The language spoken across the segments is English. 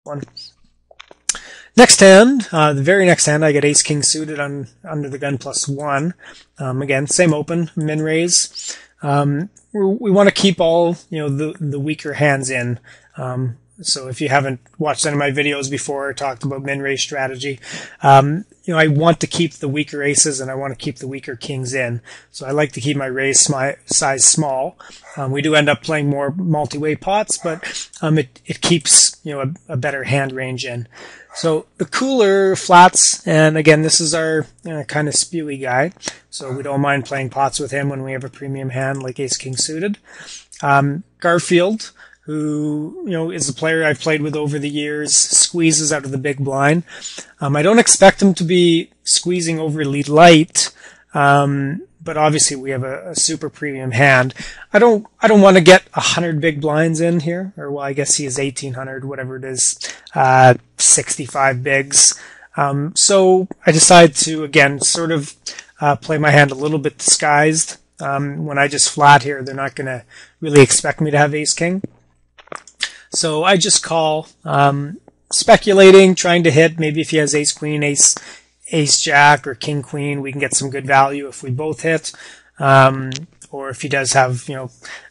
one. Next hand, the very next hand, I get ace king suited on under the gun +1. Again, same open, min raise. We want to keep all the weaker hands in. So if you haven't watched any of my videos before or talked about min raise strategy, I want to keep the weaker aces and I want to keep the weaker kings in. So I like to keep my raise size small. We do end up playing more multi-way pots, but it keeps a better hand range in. So the cooler flats, and again, this is our kind of spewy guy, so we don't mind playing pots with him when we have a premium hand like ace king suited. Garfield, who is a player I've played with over the years, squeezes out of the big blind. I don't expect him to be squeezing overly light, but obviously we have a super premium hand. I don't want to get 100 big blinds in here, or well, I guess he is 1800, whatever it is, 65 bigs. So I decide to again sort of play my hand a little bit disguised. When I just flat here, they're not going to really expect me to have ace king. So I just call, speculating, trying to hit. Maybe if he has ace queen, ace jack, or king queen, we can get some good value if we both hit. Or if he does have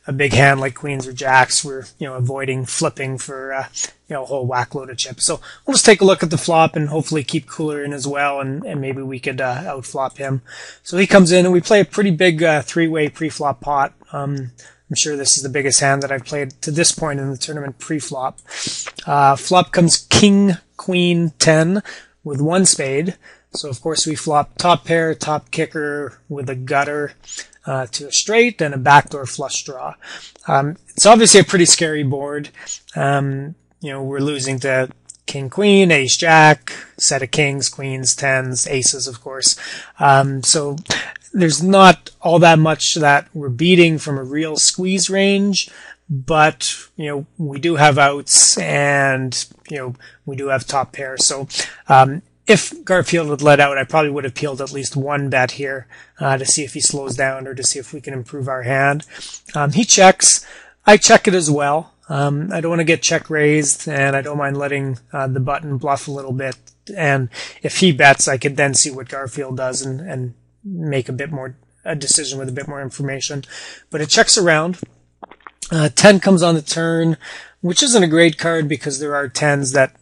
a big hand like queens or jacks, we're avoiding flipping for a whole whack load of chips. So we'll just take a look at the flop and hopefully keep cooler in as well, and maybe we could outflop him. So he comes in and we play a pretty big three-way pre-flop pot. I'm sure this is the biggest hand that I've played to this point in the tournament pre-flop. Flop comes king, queen, 10 with one spade. So of course we flop top pair, top kicker with a gutter to a straight and a backdoor flush draw. It's obviously a pretty scary board. We're losing to king, queen, ace, jack, set of kings, queens, tens, aces, of course. So there's not all that much that we're beating from a real squeeze range, but we do have outs and we do have top pair. So if Garfield had let out, I probably would have peeled at least one bet here to see if he slows down or to see if we can improve our hand. He checks. I check it as well. I don't want to get check raised, and I don't mind letting the button bluff a little bit. And if he bets, I could then see what Garfield does and make a decision with a bit more information. But it checks around. 10 comes on the turn, which isn't a great card because there are 10s that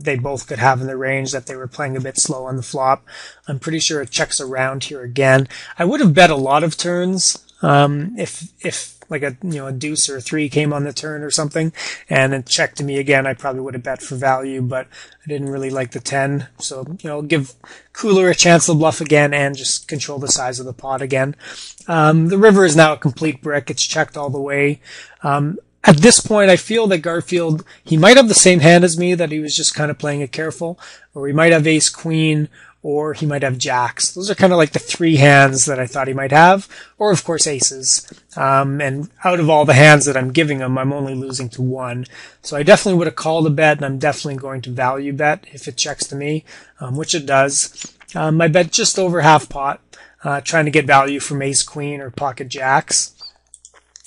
they both could have in the range that they were playing a bit slow on the flop. I'm pretty sure it checks around here again. I would have bet a lot of turns if like a deuce or a 3 came on the turn or something and it checked to me again. I probably would have bet for value, but I didn't really like the 10. So give cooler a chance to bluff again and just control the size of the pot again. The river is now a complete brick. It's checked all the way. At this point, I feel that Garfield, he might have the same hand as me, that he was just kind of playing it careful, or he might have ace queen, or he might have jacks. Those are kind of like the 3 hands that I thought he might have, or of course aces. And out of all the hands that I'm giving him, I'm only losing to 1. So I definitely would have called a bet, and I'm definitely going to value bet if it checks to me, which it does. I bet just over half pot, trying to get value from ace queen or pocket jacks.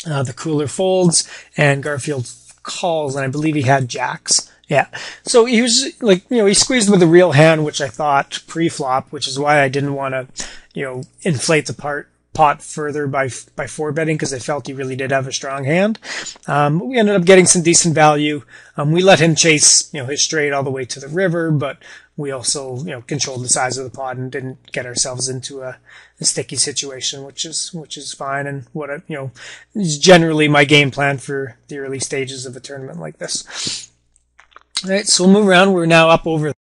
The cooler folds and Garfield calls, and I believe he had jacks. Yeah. So he was like, he squeezed with a real hand, which I thought pre-flop, which is why I didn't want to, inflate the pot further by 4-betting, because I felt he really did have a strong hand. We ended up getting some decent value. We let him chase, his straight all the way to the river, but we also, controlled the size of the pot and didn't get ourselves into a sticky situation, which is fine. And what, is generally my game plan for the early stages of a tournament like this. All right. So we'll move around. We're now up over